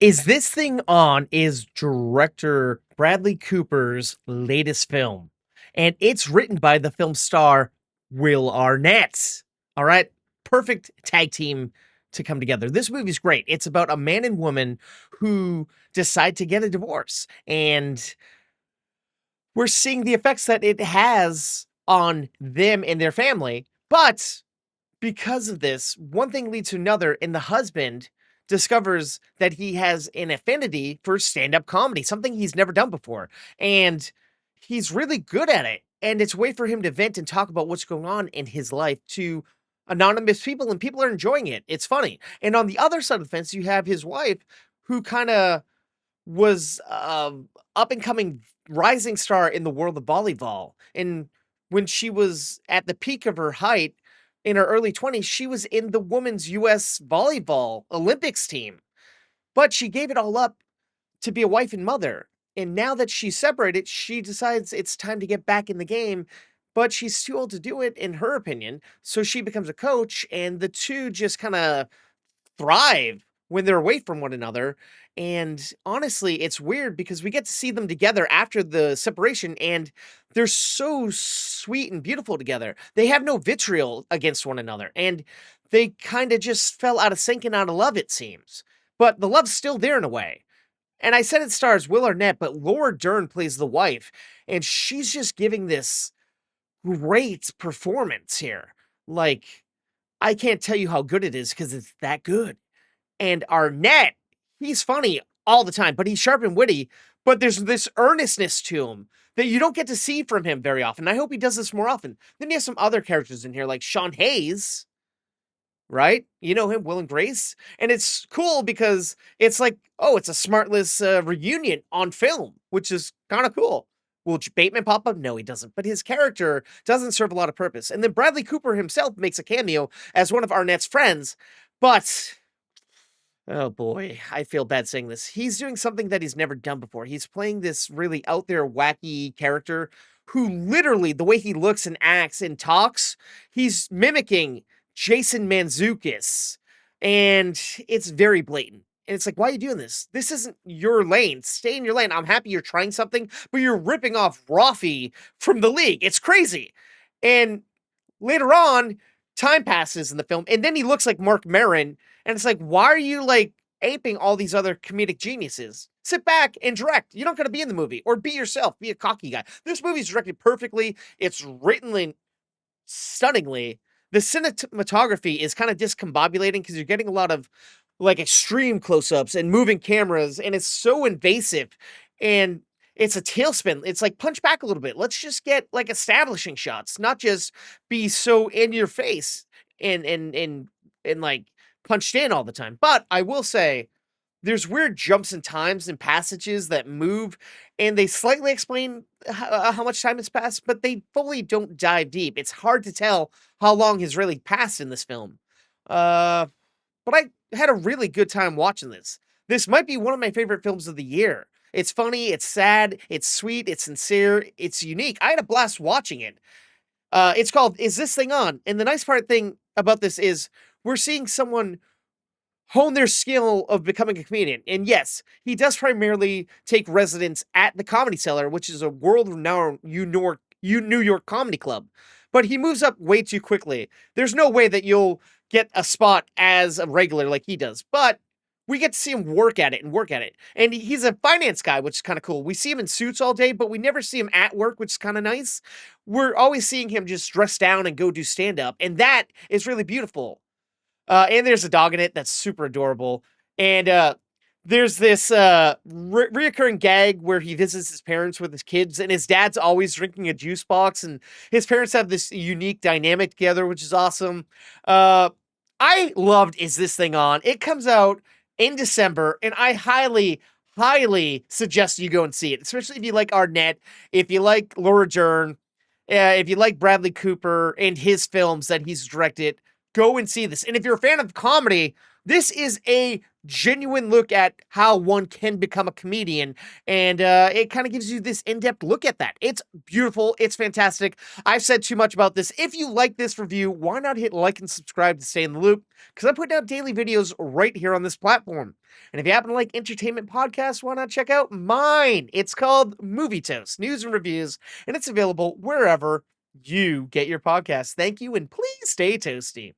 Is This Thing On is director Bradley Cooper's latest film, and it's written by the film star Will Arnett. All right, perfect tag team to come together. This movie's great. It's about a man and woman who decide to get a divorce, and we're seeing the effects that it has on them and their family. But because of this, one thing leads to another, and the husband discovers that he has an affinity for stand-up comedy, something he's never done before. And he's really good at it. And it's a way for him to vent and talk about what's going on in his life to anonymous people, and people are enjoying it. It's funny. And on the other side of the fence, you have his wife, who kind of was up and coming rising star in the world of volleyball. And when she was at the peak of her height in her early 20s, she was in the women's US volleyball Olympics team. But she gave it all up to be a wife and mother. And now that she's separated, she decides it's time to get back in the game. But she's too old to do it, in her opinion. So she becomes a coach, and the two just kind of thrive when they're away from one another. And honestly, it's weird because we get to see them together after the separation, and they're so sweet and beautiful together. They have no vitriol against one another, and they kind of just fell out of sync and out of love, it seems. But the love's still there in a way. And I said it stars Will Arnett, but Laura Dern plays the wife, and she's just giving this great performance here. Like, I can't tell you how good it is because it's that good. And Arnett, he's funny all the time, but he's sharp and witty. But there's this earnestness to him that you don't get to see from him very often. I hope he does this more often. Then you have some other characters in here, like Sean Hayes, right? You know him, Will and Grace. And it's cool because it's like, oh, it's a Smartless reunion on film, which is kind of cool. Will Bateman pop up? No, he doesn't. But his character doesn't serve a lot of purpose. And then Bradley Cooper himself makes a cameo as one of Arnett's friends. But oh boy, I feel bad saying this. He's doing something that he's never done before. He's playing this really out there, wacky character who literally, the way he looks and acts and talks, he's mimicking Jason Mantzoukas. And it's very blatant. And it's like, why are you doing this? This isn't your lane. Stay in your lane. I'm happy you're trying something, but you're ripping off Rafi from the league. It's crazy. And later on, time passes in the film, and then he looks like Mark Maron, and it's like, why are you like aping all these other comedic geniuses? Sit back and direct. You don't got to be in the movie, or be yourself. Be a cocky guy. This movie's directed perfectly. It's written stunningly. The cinematography is kind of discombobulating because you're getting a lot of like extreme close-ups and moving cameras, and it's so invasive, and it's a tailspin. It's like, punch back a little bit. Let's just get like establishing shots, not just be so in your face and like punched in all the time. But I will say there's weird jumps in times and passages that move, and they slightly explain how much time has passed, but they fully don't dive deep. It's hard to tell how long has really passed in this film. But I had a really good time watching this. This might be one of my favorite films of the year. It's funny, it's sad, it's sweet, it's sincere, it's unique. I had a blast watching it. It's called Is This Thing On? And the nice thing about this is we're seeing someone hone their skill of becoming a comedian. And yes, he does primarily take residence at the Comedy Cellar, which is a world-renowned New York comedy club. But he moves up way too quickly. There's no way that you'll get a spot as a regular like he does. But we get to see him work at it and work at it. And he's a finance guy, which is kind of cool. We see him in suits all day, but we never see him at work, which is kind of nice. We're always seeing him just dress down and go do stand-up. And that is really beautiful. And there's a dog in it that's super adorable. And there's this reoccurring gag where he visits his parents with his kids, and his dad's always drinking a juice box, and his parents have this unique dynamic together, which is awesome. I loved Is This Thing On? It comes out in December, and I highly suggest you go and see it, especially if you like Arnett, if you like Laura Dern, if you like Bradley Cooper and his films that he's directed. Go and see this. And if you're a fan of comedy, This is a genuine look at how one can become a comedian, and it kind of gives you this in-depth look at that. It's beautiful. It's fantastic. I've said too much about this. If you like this review, why not hit like and subscribe to stay in the loop? Because I put out daily videos right here on this platform. And if you happen to like entertainment podcasts, why not check out mine? It's called Movie Toast, news and reviews, and it's available wherever you get your podcasts. Thank you, and please stay toasty.